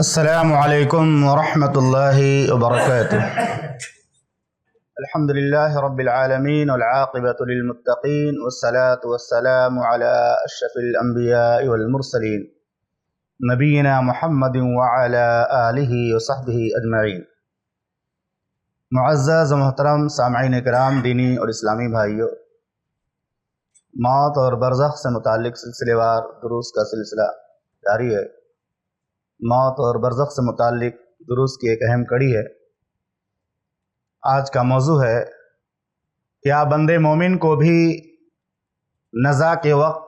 السلام علیکم ورحمۃ اللہ وبرکاتہ۔ الحمد للہ رب العالمین والعاقبۃ للمتقین والصلاة والسلام علی اشرف الانبیاء والمرسلین نبینا محمد وعلی آلہ وصحبہ اجمعین۔ معزز و محترم سامعین کرام، دینی اور اسلامی بھائیوں، موت اور برزخ سے متعلق سلسلے وار دروس کا سلسلہ جاری ہے۔ موت اور برزخ سے متعلق دروس کی ایک اہم کڑی ہے۔ آج کا موضوع ہے، کیا بندے مومن کو بھی نزا کے وقت،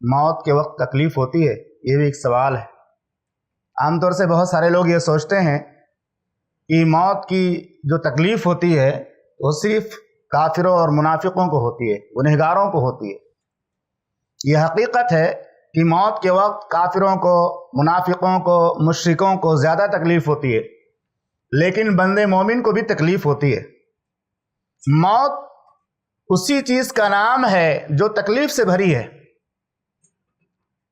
موت کے وقت تکلیف ہوتی ہے؟ یہ بھی ایک سوال ہے۔ عام طور سے بہت سارے لوگ یہ سوچتے ہیں کہ موت کی جو تکلیف ہوتی ہے وہ صرف کافروں اور منافقوں کو ہوتی ہے، گنہگاروں کو ہوتی ہے۔ یہ حقیقت ہے کہ موت کے وقت کافروں کو، منافقوں کو، مشرکوں کو زیادہ تکلیف ہوتی ہے، لیکن بندے مومن کو بھی تکلیف ہوتی ہے۔ موت اسی چیز کا نام ہے جو تکلیف سے بھری ہے۔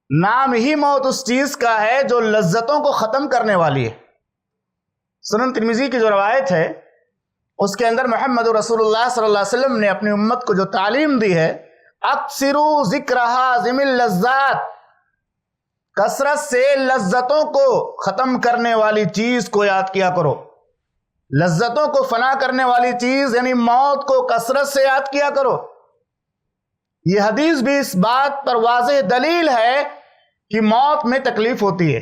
نام ہی موت اس چیز کا ہے جو لذتوں کو ختم کرنے والی ہے۔ سنن ترمذی کی جو روایت ہے اس کے اندر محمد رسول اللہ صلی اللہ علیہ وسلم نے اپنی امت کو جو تعلیم دی ہے، اکثروا ذکر ہاضم اللذات، کثرت سے لذتوں کو ختم کرنے والی چیز کو یاد کیا کرو۔ لذتوں کو فنا کرنے والی چیز یعنی موت کو کثرت سے یاد کیا کرو۔ یہ حدیث بھی اس بات پر واضح دلیل ہے کہ موت میں تکلیف ہوتی ہے،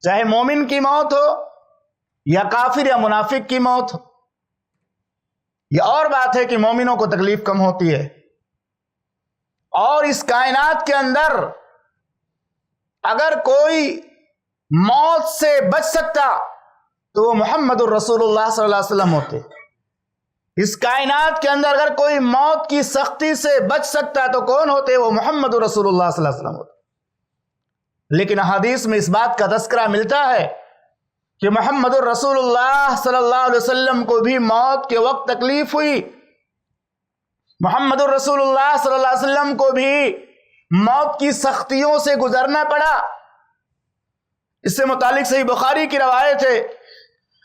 چاہے مومن کی موت ہو یا کافر یا منافق کی موت ہو۔ یہ اور بات ہے کہ مومنوں کو تکلیف کم ہوتی ہے، اور اس کائنات کے اندر اگر کوئی موت سے بچ سکتا تو وہ محمد الرسول اللہ صلی اللہ علیہ وسلم ہوتے۔ اس کائنات کے اندر اگر کوئی موت کی سختی سے بچ سکتا تو کون ہوتے؟ وہ محمد الرسول اللہ صلی اللہ علیہ وسلم ہوتے۔ لیکن احادیث میں اس بات کا تذکرہ ملتا ہے کہ محمد الرسول اللہ صلی اللہ علیہ وسلم کو بھی موت کے وقت تکلیف ہوئی۔ محمد الرسول اللہ صلی اللہ علیہ وسلم کو بھی موت کی سختیوں سے گزرنا پڑا۔ اس سے متعلق صحیح بخاری کی روایت ہے،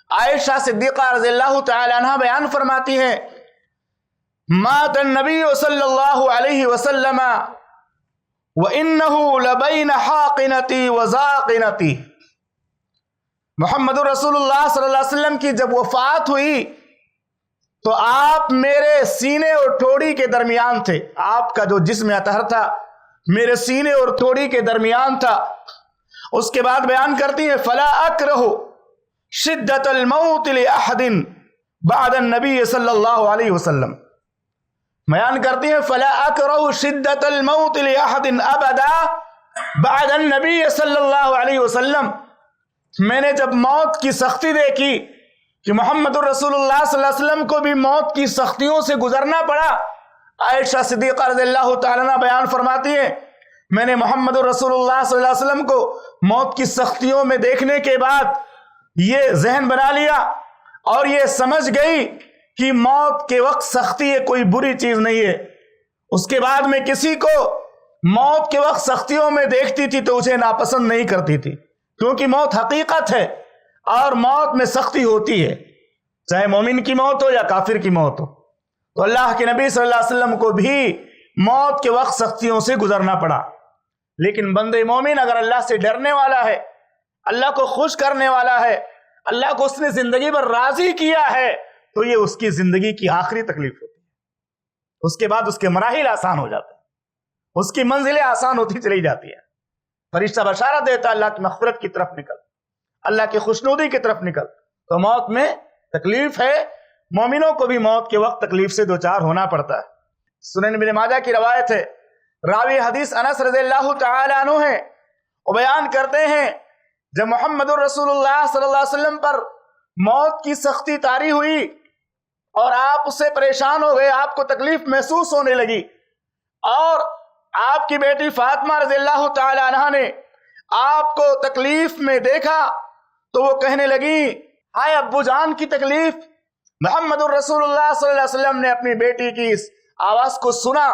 عائشہ صدیقہ رضی اللہ تعالی عنہ بیان فرماتی ہیں، مات النبی صلی اللہ علیہ وسلم وَإِنَّهُ لَبَيْنَ حَاقِنَتِي وَزَاقِنَتِي۔ محمد رسول اللہ صلی اللہ علیہ وسلم کی جب وفات ہوئی تو آپ میرے سینے اور ٹھوڑی کے درمیان تھے۔ آپ کا جو جسم اطہر تھا میرے سینے اور ٹھوڑی کے درمیان تھا۔ اس کے بعد بیان کرتی ہیں، فَلَا أَكْرَهُ شِدَّةَ الْمَوْتِ لِأَحَدٍ بَعْدَ النَّبِيِّ صلی اللہ علیہ وسلم۔ بیان کرتی ہیں، فَلَا أَكْرَهُ شِدَّةَ الْمَوْتِ لِأَحَدٍ أَبَدًا بَعْدَ النَّبِيِّ صلی اللہ علیہ وسلم۔ میں نے جب موت کی سختی دیکھی کہ محمد الرسول اللہ صلی اللہ علیہ وسلم کو بھی موت کی سختیوں سے گزرنا پڑا، عائشہ صدیقہ رضی اللہ تعالیٰ عنہ بیان فرماتی ہیں، میں نے محمد الرسول اللہ صلی اللہ علیہ وسلم کو موت کی سختیوں میں دیکھنے کے بعد یہ ذہن بنا لیا اور یہ سمجھ گئی کہ موت کے وقت سختی ہے، کوئی بری چیز نہیں ہے۔ اس کے بعد میں کسی کو موت کے وقت سختیوں میں دیکھتی تھی تو اسے ناپسند نہیں کرتی تھی، کیونکہ موت حقیقت ہے اور موت میں سختی ہوتی ہے، چاہے مومن کی موت ہو یا کافر کی موت ہو۔ تو اللہ کے نبی صلی اللہ علیہ وسلم کو بھی موت کے وقت سختیوں سے گزرنا پڑا۔ لیکن بندے مومن اگر اللہ سے ڈرنے والا ہے، اللہ کو خوش کرنے والا ہے، اللہ کو اس نے زندگی پر راضی کیا ہے، تو یہ اس کی زندگی کی آخری تکلیف ہوتی ہے۔ اس کے بعد اس کے مراحل آسان ہو جاتے ہیں، اس کی منزلیں آسان ہوتی چلی جاتی ہیں۔ فرشتہ بشارت دیتا ہے، اللہ کی مغفرت کی طرف نکل، اللہ کی خوشنودی کی طرف نکل۔ تو موت میں تکلیف ہے، مومنوں کو بھی موت کے وقت تکلیف سے دوچار ہونا پڑتا ہے۔ سنن ابن ماجہ کی روایت ہے، راوی حدیث انس رضی اللہ تعالی عنہ ہے، وہ بیان کرتے ہیں، جب محمد الرسول اللہ صلی اللہ علیہ وسلم پر موت کی سختی طاری ہوئی اور آپ اس سے پریشان ہو گئے، آپ کو تکلیف محسوس ہونے لگی، اور آپ کی بیٹی فاطمہ رضی اللہ تعالی عنہ نے آپ کو تکلیف میں دیکھا تو وہ کہنے لگی، ہائے ابو جان کی تکلیف۔ محمد الرسول اللہ صلی اللہ علیہ وسلم نے اپنی بیٹی کی اس آواز کو سنا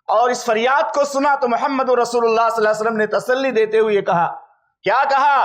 اور اس فریاد کو سنا تو محمد الرسول اللہ صلی اللہ علیہ وسلم نے تسلی دیتے ہوئے کہا، کیا کہا؟